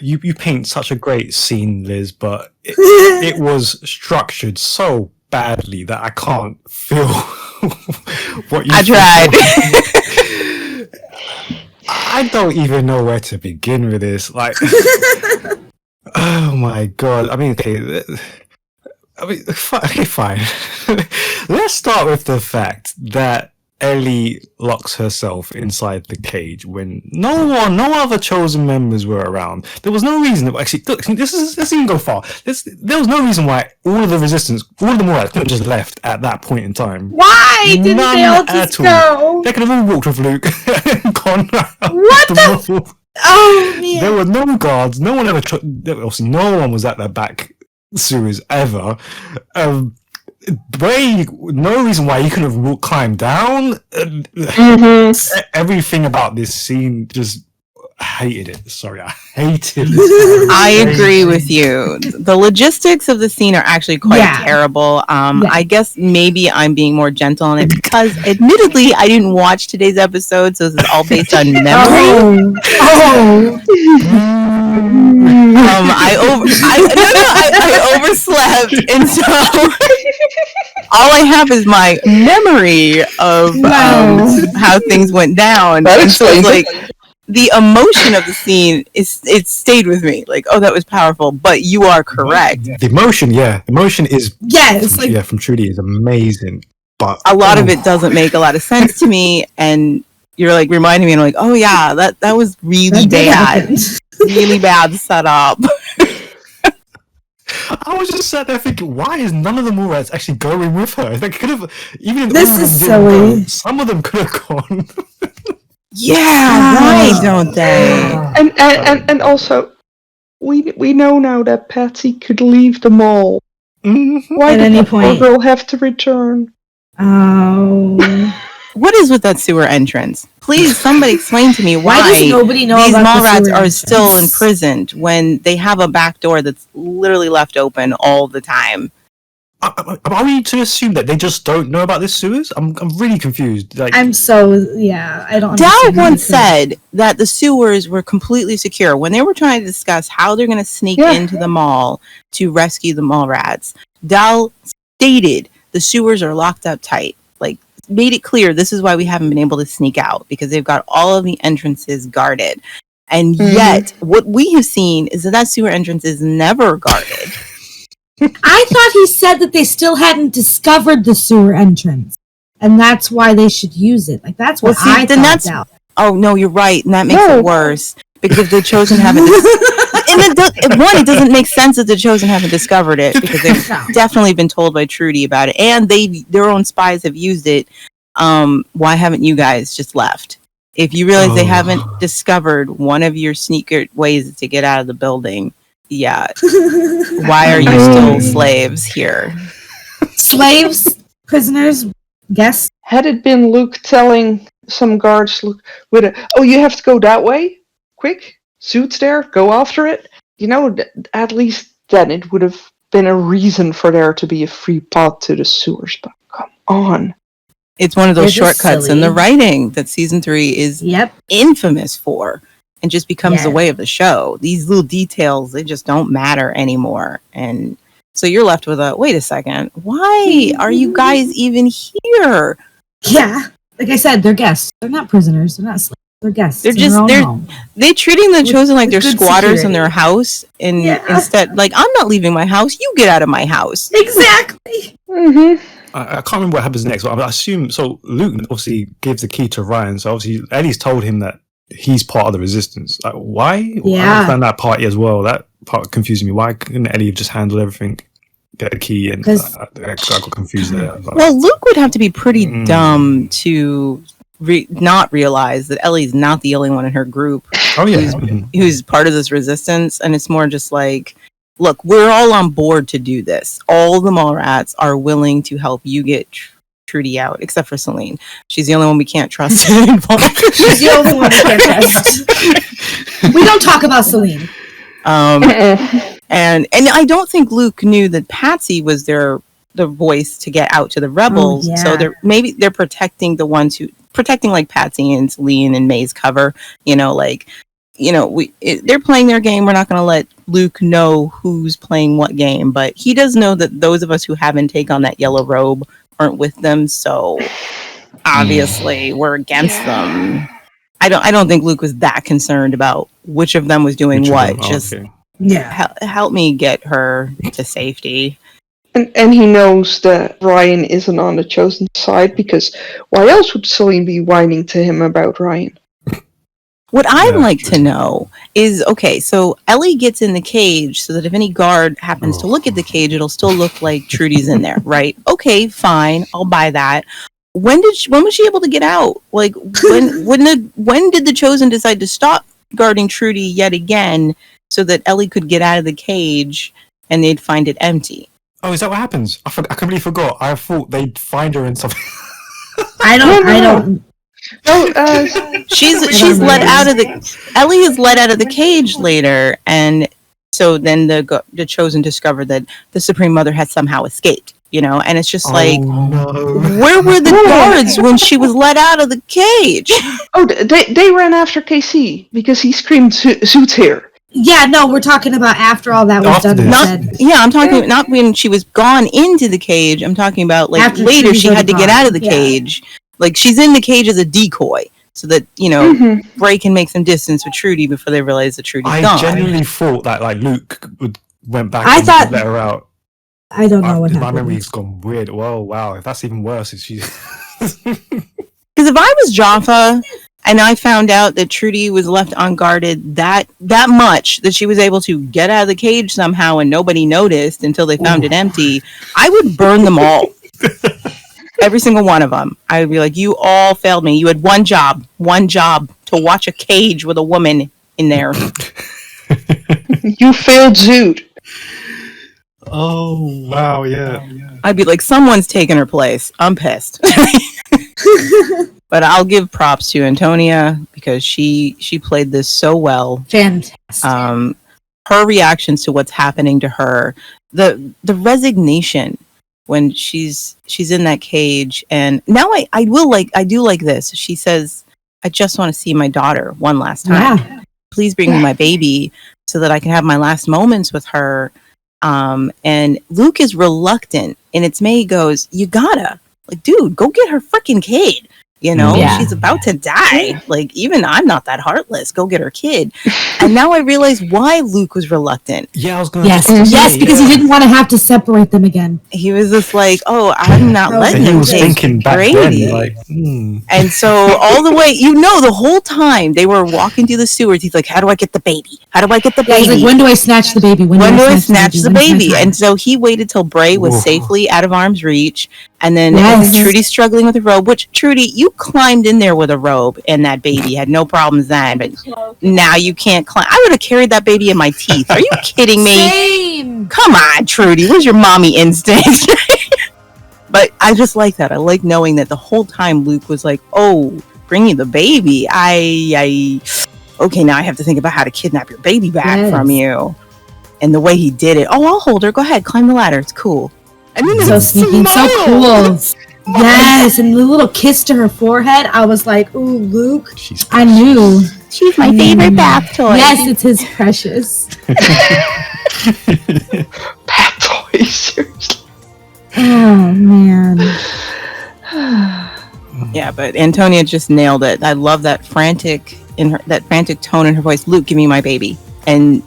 You paint such a great scene, Liz, but it was structured so badly that I can't feel what you. I tried. I don't even know where to begin with this. Like, oh my god! I mean, okay. Okay, fine. Let's start with the fact that Ellie locks herself inside the cage when no other chosen members were around. There was no reason. Actually, look, let's even go far. There was no reason why all of the resistance, all of the Morats could have just left at that point in time. Why didn't they all just go? They could have all walked with Luke and gone. What the? Oh man! There were no guards. No one ever. Obviously, no one was at the back sewers ever. Bray, no reason why he couldn't have climbed down. Everything about this scene, just hated it. Sorry, I hated it. I agree with you. The logistics of the scene are actually quite terrible. I guess maybe I'm being more gentle on it because, admittedly, I didn't watch today's episode, so this is all based on memory. I overslept, and so all I have is my memory of how things went down. And so it's like the emotion of the scene it stayed with me. Like, oh, that was powerful. But you are correct. The emotion is from Trudy is amazing. But a lot of it doesn't make a lot of sense to me, and you're like reminding me, and I'm like, oh yeah, that was really bad. Really bad setup. I was just sat there thinking, why is none of the Morats actually going with her? They could have, even if this is silly. Some of them could have gone. Yeah, why don't they? And also, we know now that Patsy could leave the mall. Mm-hmm. Why at did any the point girl have to return? Oh. What is with that sewer entrance? Please, somebody explain to me why does nobody know these about Mallrats the are sewer still entrance? imprisoned when they have a back door that's literally left open all the time. Are we to assume that they just don't know about this sewers? I'm really confused. Like, I don't. Dal once said that the sewers were completely secure when they were trying to discuss how they're going to sneak into the mall to rescue the Mallrats. Dal stated the sewers are locked up tight. Like, made it clear this is why we haven't been able to sneak out, because they've got all of the entrances guarded. And yet, what we have seen is that sewer entrance is never guarded. I thought he said that they still hadn't discovered the sewer entrance, and that's why they should use it. Like, that's what I thought. Oh no, you're right, and that makes it worse because the Chosen haven't. It doesn't make sense that the Chosen haven't discovered it because they've definitely been told by Trudy about it, and their own spies have used it. Why haven't you guys just left? If you realize they haven't discovered one of your sneaker ways to get out of the building, why are you still slaves here? Slaves, prisoners, guests. Had it been Luke telling some guards, you have to go that way? Quick, suit's there, go after it. At least then it would have been a reason for there to be a free path to the sewers. But come on. It's one of those shortcuts in the writing that season 3 is infamous for. and just becomes the way of the show. These little details, they just don't matter anymore. And so you're left with a, wait a second, why are you guys even here? Yeah. Like I said, they're guests. They're not prisoners. They're not slaves. They're guests. They're just, they're treating the Chosen like they're squatters in their house. And instead, like, I'm not leaving my house. You get out of my house. Exactly. I can't remember what happens next, but I assume, so Luke obviously gives the key to Ryan. So obviously Ellie's told him that he's part of the resistance. Like, why? Yeah. I understand that part as well. That part confused me. Why couldn't Ellie have just handled everything, get a key, and I got confused there. But, well, Luke would have to be pretty dumb to not realize that Ellie's not the only one in her group who's part of this resistance. And it's more just like, look, we're all on board to do this. All the Mallrats are willing to help you get Trudy out, except for Salene. She's the only one we can't trust. She's the only one we can't trust. We don't talk about Salene. And I don't think Luke knew that Patsy was the voice to get out to the rebels. So they're protecting the ones who protecting like Patsy and Salene and May's cover. They're playing their game. We're not going to let Luke know who's playing what game, but he does know that those of us who haven't taken on that yellow robe aren't with them. So obviously we're against them. I don't think Luke was that concerned about which of them was doing what. Help me get her to safety. And he knows that Ryan isn't on the Chosen side, because why else would Salene be whining to him about Ryan? What I'd like to know is, okay, so Ellie gets in the cage so that if any guard happens to look at the cage, it'll still look like Trudy's in there, right? Okay, fine, I'll buy that. When was she able to get out? Like, when did the Chosen decide to stop guarding Trudy yet again so that Ellie could get out of the cage and they'd find it empty? Oh, is that what happens? I completely forgot. I thought they'd find her in something. I don't. She's let out of Ellie is let out of the cage later, and so then the Chosen discovered that the Supreme Mother had somehow escaped. And it's just where were the guards when she was let out of the cage? Oh, they ran after KC because he screamed "Zoot's here." Yeah, no, we're talking about after all that was done. I'm talking not when she was gone into the cage. I'm talking about like after later she had to get out of the cage. Like, she's in the cage as a decoy so that, Bray can make some distance with Trudy before they realize that Trudy's gone. I genuinely thought that, like, Luke went back and let her out. I don't know what happened. My memory's gone weird. Whoa, wow. If that's even worse, if she's... Because if I was Jaffa and I found out that Trudy was left unguarded that much, that she was able to get out of the cage somehow and nobody noticed until they found it empty, I would burn them all. Every single one of them. I would be like, you all failed me. You had one job to watch a cage with a woman in there. You failed Zoot. Oh, wow, yeah. I'd be like, someone's taken her place. I'm pissed. But I'll give props to Antonia because she played this so well. Fantastic. Her reactions to what's happening to her, the resignation when she's in that cage, and now I do like this. She says, I just want to see my daughter one last time. Yeah. Please bring me my baby so that I can have my last moments with her. And Luke is reluctant, and it's May goes, you gotta, like, dude, go get her freaking kid. She's about to die. Like, even I'm not that heartless. Go get her kid. And now I realize why Luke was reluctant. Yeah, I was going to say, because he didn't want to have to separate them again. He was just like, oh, I'm not letting him take Brady. And so all the way, the whole time they were walking through the sewers, he's like, how do I get the baby? How do I get the baby? He's like, when do I snatch the baby? When do I snatch the baby? And so he waited till Bray was safely out of arm's reach. And then Trudy's struggling with a robe, which, Trudy, you climbed in there with a robe and that baby had no problems then, but now you can't climb. I would have carried that baby in my teeth. Are you kidding me? Same. Come on, Trudy. Where's your mommy instinct? But I just like that. I like knowing that the whole time Luke was like, oh, bring you the baby. Okay, now I have to think about how to kidnap your baby back from you. And the way he did it. Oh, I'll hold her. Go ahead. Climb the ladder. It's cool. And then so sneaky, so cool. Yes, and the little kiss to her forehead. I was like, ooh, Luke. She's I knew. She's my favorite bath toy. Yes, it's his precious. Bad toy, seriously. Oh, man. Yeah, but Antonia just nailed it. I love that frantic tone in her voice. Luke, give me my baby. And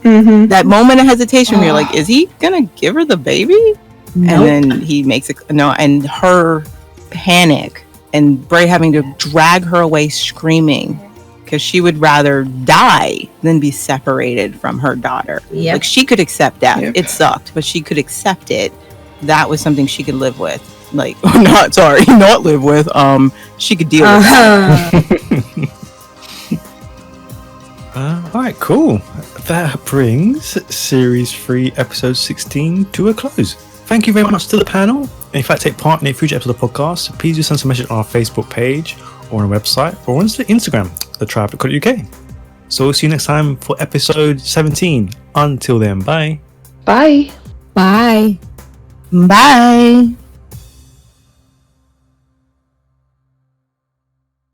that moment of hesitation where you're like, is he gonna give her the baby? Nope. And then he makes it and her panic and Bray having to drag her away screaming because she would rather die than be separated from her daughter. Yep. Like she could accept death. Yep. It sucked, but she could accept it. That was something she could live with. Like, not live with. She could deal with that. Alright, cool. That brings Series 3, Episode 16 to a close. Thank you very much to the panel. And if I take part in a future episode of the podcast, please do send some message on our Facebook page or on our website or on Instagram, thetribe.co.uk. So we'll see you next time for Episode 17. Until then, bye. Bye. Bye. Bye.